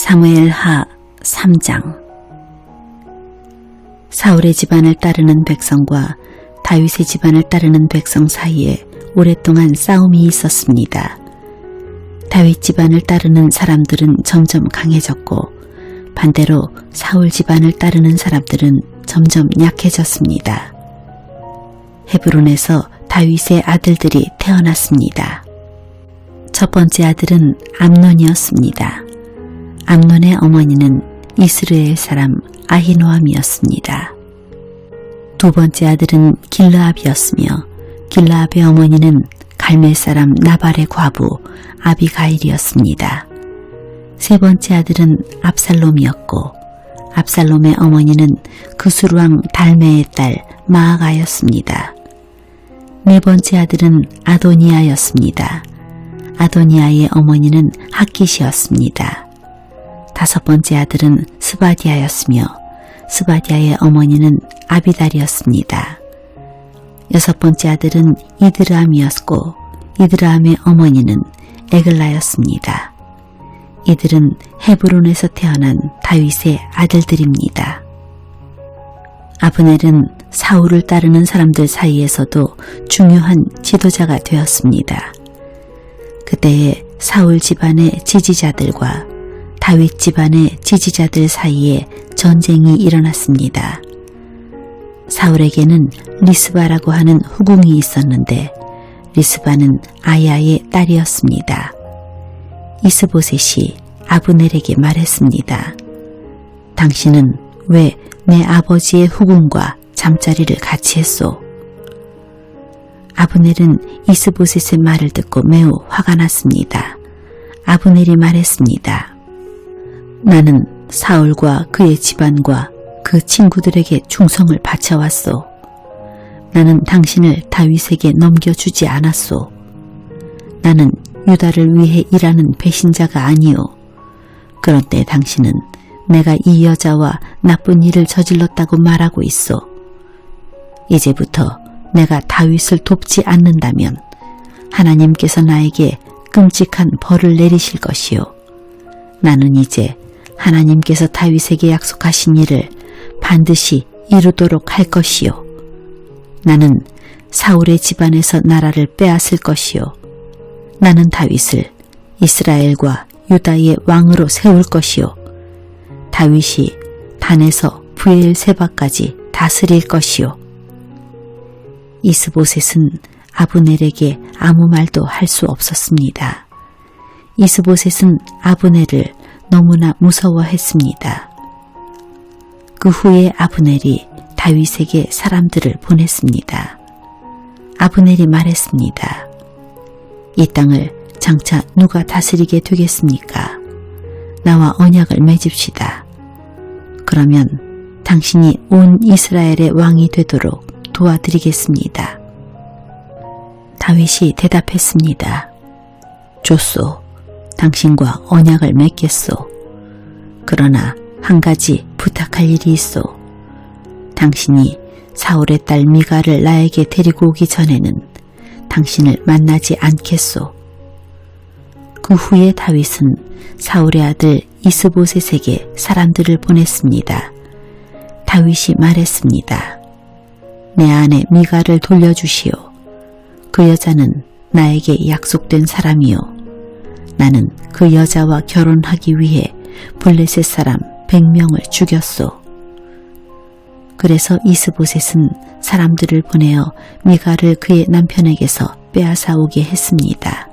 사무엘하 3장. 사울의 집안을 따르는 백성과 다윗의 집안을 따르는 백성 사이에 오랫동안 싸움이 있었습니다. 다윗 집안을 따르는 사람들은 점점 강해졌고 반대로 사울 집안을 따르는 사람들은 점점 약해졌습니다. 헤브론에서 다윗의 아들들이 태어났습니다. 첫 번째 아들은 암논이었습니다. 암논의 어머니는 이스라엘 사람 아히노암이었습니다. 두 번째 아들은 길르압이었으며 길르압의 어머니는 갈멜 사람 나발의 과부 아비가일이었습니다. 세 번째 아들은 압살롬이었고 압살롬의 어머니는 그술왕 달메의 딸 마아가였습니다. 네 번째 아들은 아도니아였습니다. 아도니아의 어머니는 핫깃이었습니다. 다섯 번째 아들은 스바디아였으며 스바디아의 어머니는 아비달이었습니다. 여섯 번째 아들은 이드람이었고 이드람의 어머니는 에글라였습니다. 이들은 헤브론에서 태어난 다윗의 아들들입니다. 아브넬은 사울을 따르는 사람들 사이에서도 중요한 지도자가 되었습니다. 그때에 사울 집안의 지지자들과 다윗 집안의 지지자들 사이에 전쟁이 일어났습니다. 사울에게는 리스바라고 하는 후궁이 있었는데 리스바는 아야의 딸이었습니다. 이스보셋이 아브넬에게 말했습니다. 당신은 왜 내 아버지의 후궁과 잠자리를 같이 했소? 아브넬은 이스보셋의 말을 듣고 매우 화가 났습니다. 아브넬이 말했습니다. 나는 사울과 그의 집안과 그 친구들에게 충성을 바쳐왔소. 나는 당신을 다윗에게 넘겨주지 않았소. 나는 유다를 위해 일하는 배신자가 아니오. 그런데 당신은 내가 이 여자와 나쁜 일을 저질렀다고 말하고 있어. 이제부터 내가 다윗을 돕지 않는다면 하나님께서 나에게 끔찍한 벌을 내리실 것이요. 나는 이제 하나님께서 다윗에게 약속하신 일을 반드시 이루도록 할 것이요. 나는 사울의 집안에서 나라를 빼앗을 것이요. 나는 다윗을 이스라엘과 유다의 왕으로 세울 것이요. 다윗이 단에서 브엘세바까지 다스릴 것이요. 이스보셋은 아브넬에게 아무 말도 할 수 없었습니다. 이스보셋은 아브넬을 너무나 무서워했습니다. 그 후에 아브넬이 다윗에게 사람들을 보냈습니다. 아브넬이 말했습니다. 이 땅을 장차 누가 다스리게 되겠습니까? 나와 언약을 맺읍시다. 그러면 당신이 온 이스라엘의 왕이 되도록 도와드리겠습니다. 다윗이 대답했습니다. 좋소. 당신과 언약을 맺겠소. 그러나 한 가지 부탁할 일이 있소. 당신이 사울의 딸 미갈을 나에게 데리고 오기 전에는 당신을 만나지 않겠소. 그 후에 다윗은 사울의 아들 이스보셋에게 사람들을 보냈습니다. 다윗이 말했습니다. 내 아내 미갈을 돌려주시오. 그 여자는 나에게 약속된 사람이요. 나는 그 여자와 결혼하기 위해 블레셋 사람 100명을 죽였소. 그래서 이스보셋은 사람들을 보내어 미갈을 그의 남편에게서 빼앗아 오게 했습니다.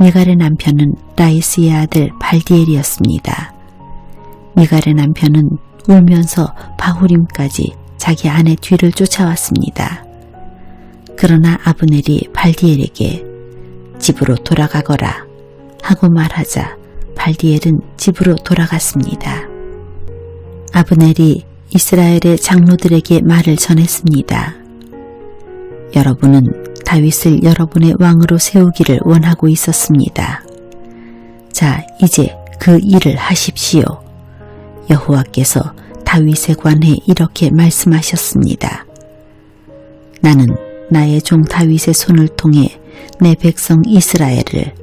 미갈의 남편은 라이스의 아들 발디엘이었습니다. 미갈의 남편은 울면서 바후림까지 자기 아내 뒤를 쫓아왔습니다. 그러나 아브넬이 발디엘에게 집으로 돌아가거라 하고 말하자 발디엘은 집으로 돌아갔습니다. 아브넬이 이스라엘의 장로들에게 말을 전했습니다. 여러분은 다윗을 여러분의 왕으로 세우기를 원하고 있었습니다. 자, 이제 그 일을 하십시오. 여호와께서 다윗에 관해 이렇게 말씀하셨습니다. 나는 나의 종 다윗의 손을 통해 내 백성 이스라엘을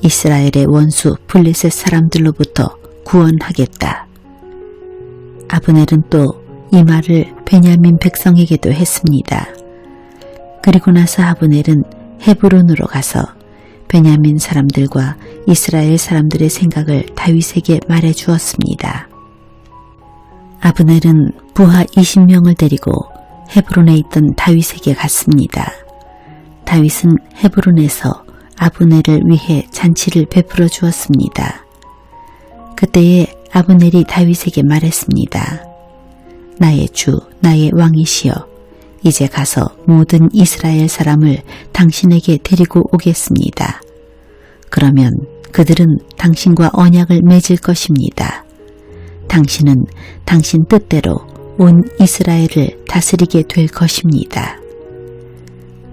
이스라엘의 원수 블레셋 사람들로부터 구원하겠다. 아브넬은 또 이 말을 베냐민 백성에게도 했습니다. 그리고 나서 아브넬은 헤브론으로 가서 베냐민 사람들과 이스라엘 사람들의 생각을 다윗에게 말해 주었습니다. 아브넬은 부하 20명을 데리고 헤브론에 있던 다윗에게 갔습니다. 다윗은 헤브론에서 아브넬을 위해 잔치를 베풀어 주었습니다. 그때에 아브넬이 다윗에게 말했습니다. 나의 주, 나의 왕이시여, 이제 가서 모든 이스라엘 사람을 당신에게 데리고 오겠습니다. 그러면 그들은 당신과 언약을 맺을 것입니다. 당신은 당신 뜻대로 온 이스라엘을 다스리게 될 것입니다.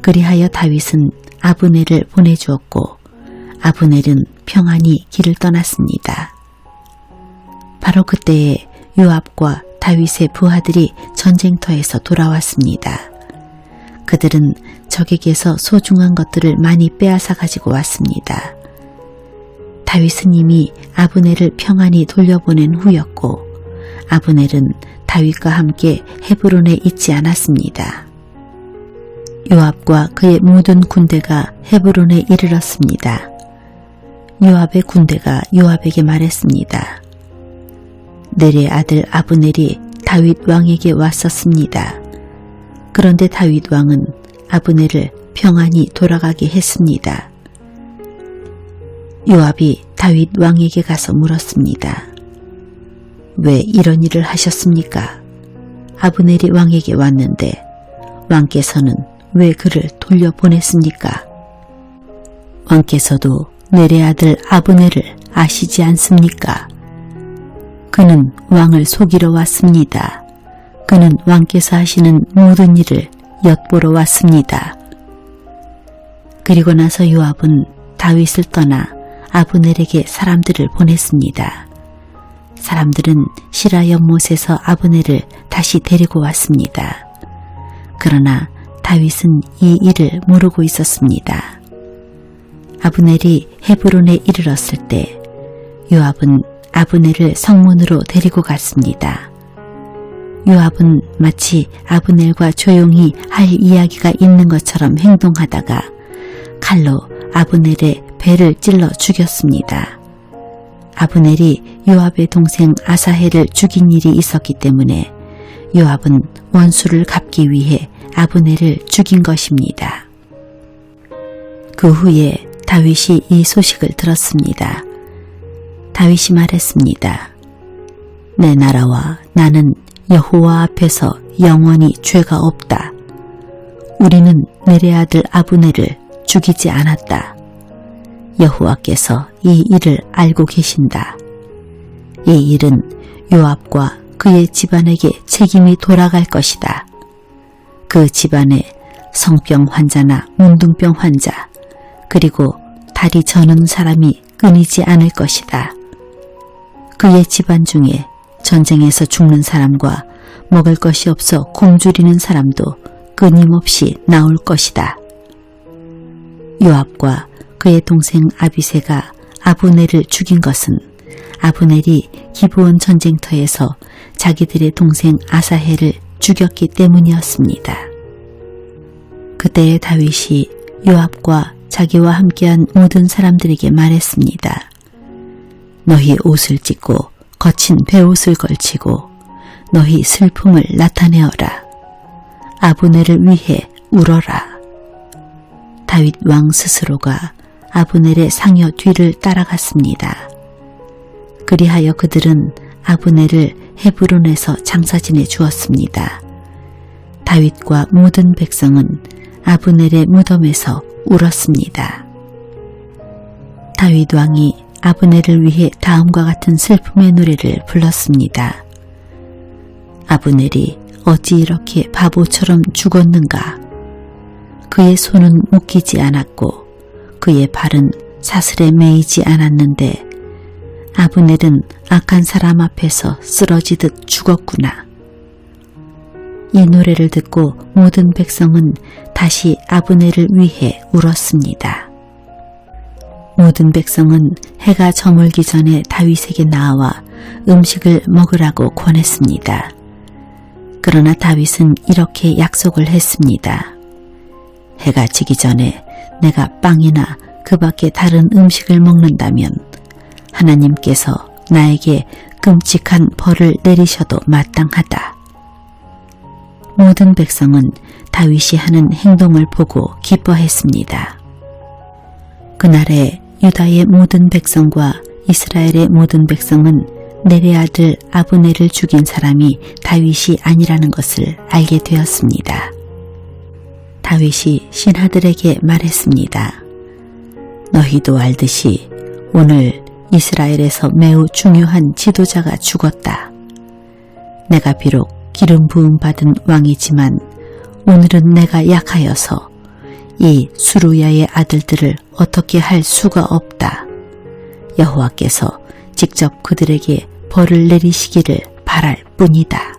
그리하여 다윗은 아브넬을 보내주었고 아브넬은 평안히 길을 떠났습니다. 바로 그때에 요압과 다윗의 부하들이 전쟁터에서 돌아왔습니다. 그들은 적에게서 소중한 것들을 많이 빼앗아 가지고 왔습니다. 다윗은 이미 아브넬을 평안히 돌려보낸 후였고 아브넬은 다윗과 함께 헤브론에 있지 않았습니다. 요압과 그의 모든 군대가 헤브론에 이르렀습니다. 요압의 군대가 요압에게 말했습니다. 넬의 아들 아브넬이 다윗 왕에게 왔었습니다. 그런데 다윗 왕은 아브넬을 평안히 돌아가게 했습니다. 요압이 다윗 왕에게 가서 물었습니다. 왜 이런 일을 하셨습니까? 아브넬이 왕에게 왔는데 왕께서는 왜 그를 돌려보냈습니까? 왕께서도 넬의 아들 아브넬을 아시지 않습니까? 그는 왕을 속이러 왔습니다. 그는 왕께서 하시는 모든 일을 엿보러 왔습니다. 그리고 나서 요압은 다윗을 떠나 아브넬에게 사람들을 보냈습니다. 사람들은 시라 연못에서 아브넬을 다시 데리고 왔습니다. 그러나 다윗은 이 일을 모르고 있었습니다. 아브넬이 헤브론에 이르렀을 때 요압은 아브넬을 성문으로 데리고 갔습니다. 요압은 마치 아브넬과 조용히 할 이야기가 있는 것처럼 행동하다가 칼로 아브넬의 배를 찔러 죽였습니다. 아브넬이 요압의 동생 아사헬을 죽인 일이 있었기 때문에 요압은 원수를 갚기 위해 아브넬을 죽인 것입니다. 그 후에 다윗이 이 소식을 들었습니다. 다윗이 말했습니다. 내 나라와 나는 여호와 앞에서 영원히 죄가 없다. 우리는 넬의 아들 아브넬을 죽이지 않았다. 여호와께서 이 일을 알고 계신다. 이 일은 요압과 그의 집안에게 책임이 돌아갈 것이다. 그 집안에 성병 환자나 문둥병 환자 그리고 다리 저는 사람이 끊이지 않을 것이다. 그의 집안 중에 전쟁에서 죽는 사람과 먹을 것이 없어 굶주리는 사람도 끊임없이 나올 것이다. 요압과 그의 동생 아비새가 아브넬을 죽인 것은 아브넬이 기브온 전쟁터에서 자기들의 동생 아사헬을 죽였기 때문이었습니다. 그때의 다윗이 요압과 자기와 함께한 모든 사람들에게 말했습니다. 너희 옷을 찢고 거친 베옷을 걸치고 너희 슬픔을 나타내어라. 아브넬을 위해 울어라. 다윗 왕 스스로가 아브넬의 상여 뒤를 따라갔습니다. 그리하여 그들은 아브넬을 헤브론에서 장사지내 주었습니다. 다윗과 모든 백성은 아브넬의 무덤에서 울었습니다. 다윗 왕이 아브넬을 위해 다음과 같은 슬픔의 노래를 불렀습니다. 아브넬이 어찌 이렇게 바보처럼 죽었는가? 그의 손은 묶이지 않았고 그의 발은 사슬에 매이지 않았는데 아브넬은 악한 사람 앞에서 쓰러지듯 죽었구나. 이 노래를 듣고 모든 백성은 다시 아브넬을 위해 울었습니다. 모든 백성은 해가 저물기 전에 다윗에게 나와 음식을 먹으라고 권했습니다. 그러나 다윗은 이렇게 약속을 했습니다. 해가 지기 전에 내가 빵이나 그 밖에 다른 음식을 먹는다면 하나님께서 나에게 끔찍한 벌을 내리셔도 마땅하다. 모든 백성은 다윗이 하는 행동을 보고 기뻐했습니다. 그날에 유다의 모든 백성과 이스라엘의 모든 백성은 넬의 아들 아브넬을 죽인 사람이 다윗이 아니라는 것을 알게 되었습니다. 다윗이 신하들에게 말했습니다. 너희도 알듯이 오늘 이스라엘에서 매우 중요한 지도자가 죽었다. 내가 비록 기름 부음 받은 왕이지만 오늘은 내가 약하여서 이 수루야의 아들들을 어떻게 할 수가 없다. 여호와께서 직접 그들에게 벌을 내리시기를 바랄 뿐이다.